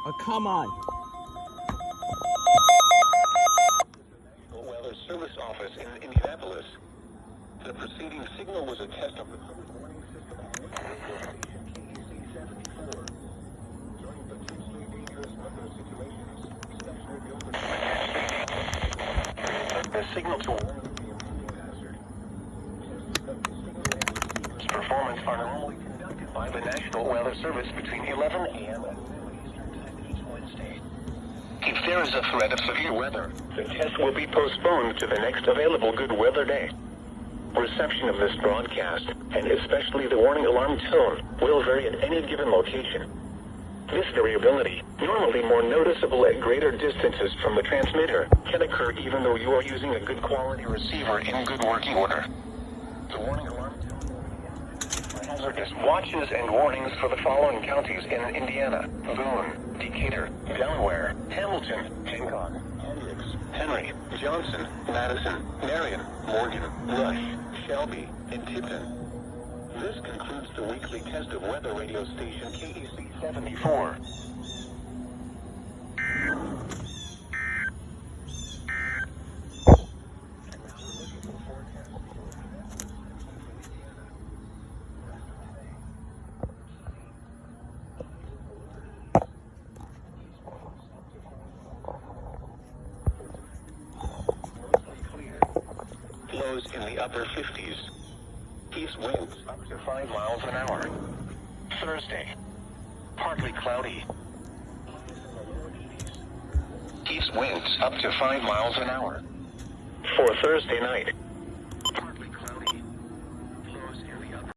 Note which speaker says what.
Speaker 1: Oh, come on.
Speaker 2: Weather Service Office in Indianapolis. The preceding signal was a test of the public warning system KEC-74. During potentially dangerous weather situations, steps will be open. The signal to warn of the impending hazard. Tests of the signal and receiver's performance are normally conducted by the National Weather Service between 11 a.m. and noon Eastern Time each Wednesday. If there is a threat of severe weather, the test will be postponed to the next available good weather day. Reception of this broadcast, and especially the warning alarm tone, will vary at any given location. This variability, normally more noticeable at greater distances from the transmitter, can occur even though you are using a good quality receiver in good working order. The warning alarm tone for hazardous watches and warnings for the following counties in Indiana: Boone, Decatur, Delaware, Hamilton, Hancock, Hendricks, Henry, Johnson, Madison, Marion, Morgan, Rush, Shelby, and Tipton. This concludes the weekly test of weather radio station KEC-74. Lows in the upper 50s. East winds up to 5 miles an hour. Thursday, partly cloudy. East winds up to 5 miles an hour. For Thursday night,